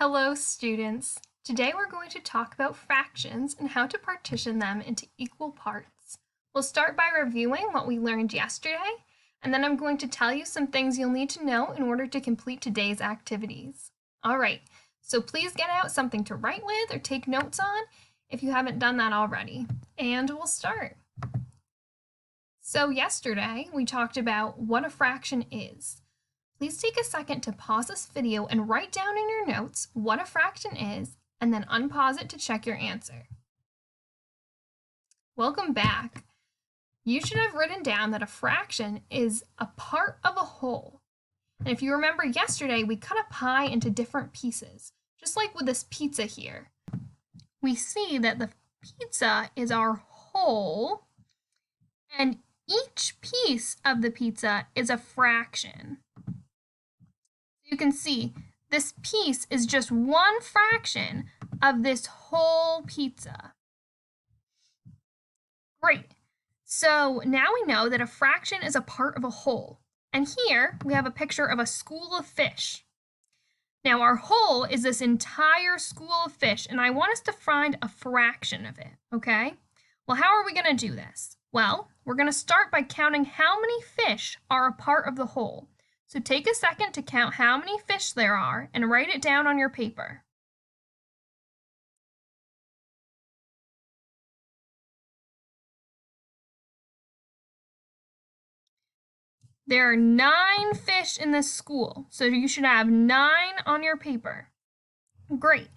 Hello, students. Today we're going to talk about fractions and how to partition them into equal parts. We'll start by reviewing what we learned yesterday, and then I'm going to tell you some things you'll need to know in order to complete today's activities. All right, so please get out something to write with or take notes on if you haven't done that already, and we'll start. So yesterday we talked about what a fraction is. Please take a second to pause this video and write down in your notes what a fraction is, and then unpause it to check your answer. Welcome back. You should have written down that a fraction is a part of a whole. And if you remember yesterday, we cut a pie into different pieces, just like with this pizza here. We see that the pizza is our whole, and each piece of the pizza is a fraction. You can see this piece is just one fraction of this whole pizza. Great. So now we know that a fraction is a part of a whole. And here we have a picture of a school of fish. Now our whole is this entire school of fish, and I want us to find a fraction of it, okay? Well, how are we going to do this? Well, we're going to start by counting how many fish are a part of the whole. So take a second to count how many fish there are and write it down on your paper. There are 9 fish in this school, so you should have 9 on your paper. Great.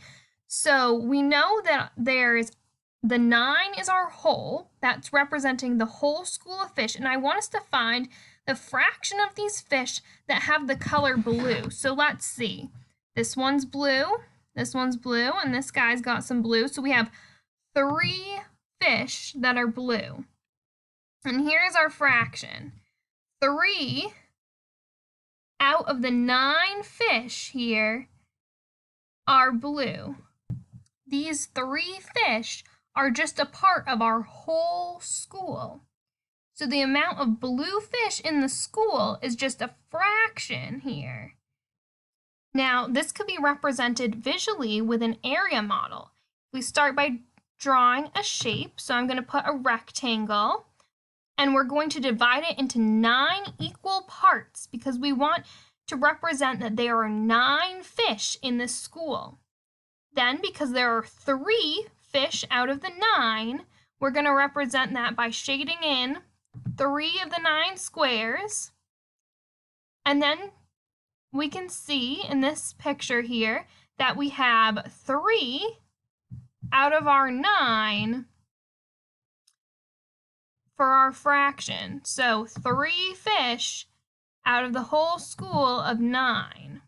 So we know that the 9 is our whole. That's representing the whole school of fish, and I want us to find the fraction of these fish that have the color blue. So let's see. This one's blue, and this guy's got some blue. So we have 3 fish that are blue. And here's our fraction. 3 out of the 9 fish here are blue. These 3 fish are just a part of our whole school. So the amount of blue fish in the school is just a fraction here. Now, this could be represented visually with an area model. We start by drawing a shape. So I'm going to put a rectangle, and we're going to divide it into 9 equal parts because we want to represent that there are 9 fish in this school. Then, because there are 3 fish out of the 9, we're going to represent that by shading in 3 of the 9 squares. And then we can see in this picture here that we have 3 out of our 9 for our fraction. So 3 fish out of the whole school of 9.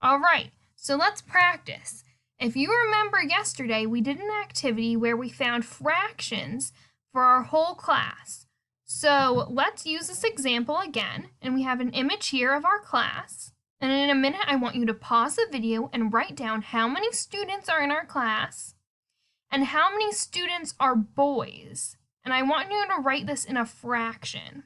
All right, so let's practice. If you remember yesterday, we did an activity where we found fractions for our whole class. So let's use this example again, and we have an image here of our class. And in a minute, I want you to pause the video and write down how many students are in our class and how many students are boys. And I want you to write this in a fraction.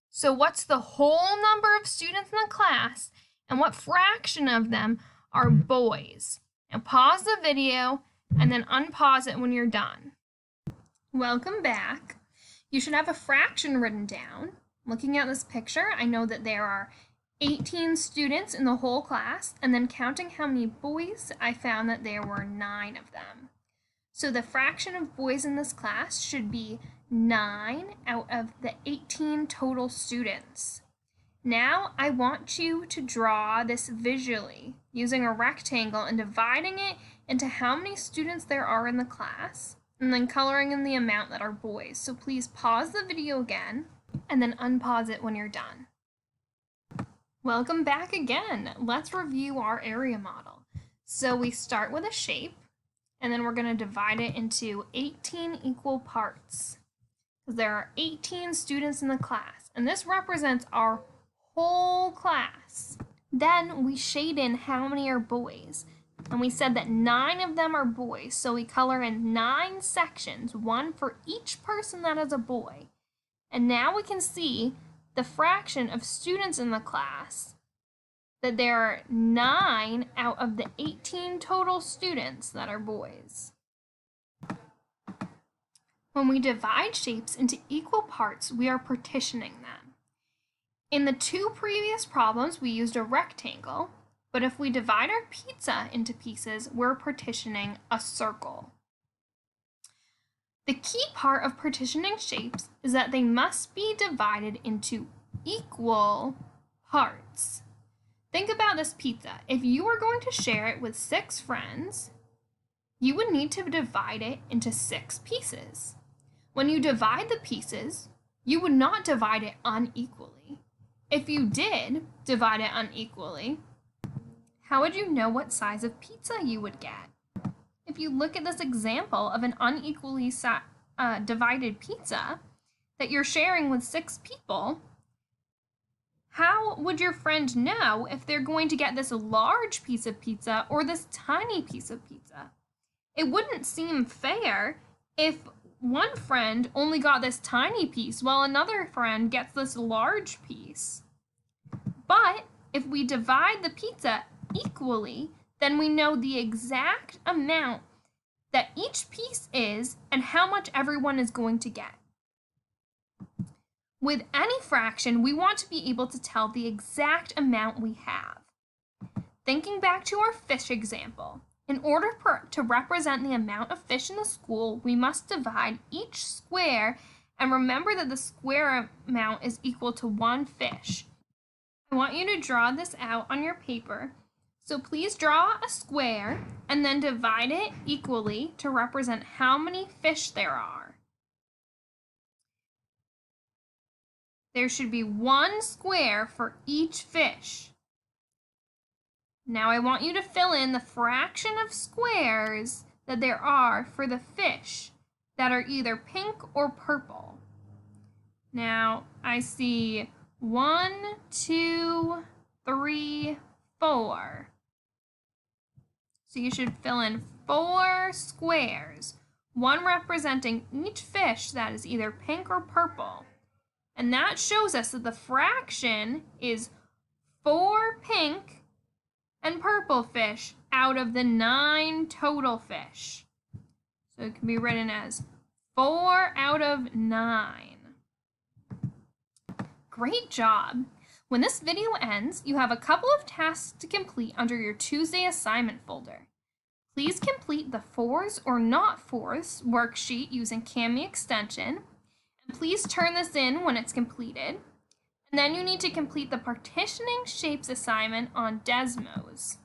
So what's the whole number of students in the class, and what fraction of them are boys? Now pause the video and then unpause it when you're done. Welcome back. You should have a fraction written down. Looking at this picture, I know that there are 18 students in the whole class, and then counting how many boys, I found that there were 9 of them. So the fraction of boys in this class should be 9 out of the 18 total students. Now I want you to draw this visually using a rectangle and dividing it into how many students there are in the class, and then coloring in the amount that are boys. So please pause the video again and then unpause it when you're done. Welcome back again. Let's review our area model. So we start with a shape, and then we're going to divide it into 18 equal parts because there are 18 students in the class, and this represents our whole class. Then we shade in how many are boys. And we said that 9 of them are boys, so we color in 9 sections, 1 for each person that is a boy. And now we can see the fraction of students in the class that there are 9 out of the 18 total students that are boys. When we divide shapes into equal parts, we are partitioning them. In the 2 previous problems, we used a rectangle, but if we divide our pizza into pieces, we're partitioning a circle. The key part of partitioning shapes is that they must be divided into equal parts. Think about this pizza. If you were going to share it with 6 friends, you would need to divide it into 6 pieces. When you divide the pieces, you would not divide it unequally. If you did divide it unequally, how would you know what size of pizza you would get? If you look at this example of an unequally divided pizza that you're sharing with 6 people, how would your friend know if they're going to get this large piece of pizza or this tiny piece of pizza? It wouldn't seem fair if one friend only got this tiny piece while another friend gets this large piece. But if we divide the pizza equally, then we know the exact amount that each piece is and how much everyone is going to get. With any fraction, we want to be able to tell the exact amount we have. Thinking back to our fish example, in order to represent the amount of fish in the school, we must divide each square and remember that the square amount is equal to 1 fish. I want you to draw this out on your paper. So please draw a square and then divide it equally to represent how many fish there are. There should be 1 square for each fish. Now I want you to fill in the fraction of squares that there are for the fish that are either pink or purple. Now I see 1, 2, 3, 4. So you should fill in 4 squares, 1 representing each fish that is either pink or purple. And that shows us that the fraction is 4 pink and purple fish out of the 9 total fish. So it can be written as 4 out of 9. Great job! When this video ends, you have a couple of tasks to complete under your Tuesday assignment folder. Please complete the fours or not fourths worksheet using Kami extension, and please turn this in when it's completed. And then you need to complete the partitioning shapes assignment on Desmos.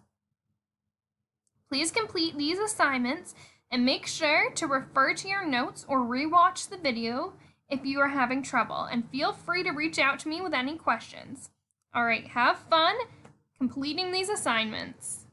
Please complete these assignments and make sure to refer to your notes or rewatch the video if you are having trouble, and feel free to reach out to me with any questions. All right, have fun completing these assignments.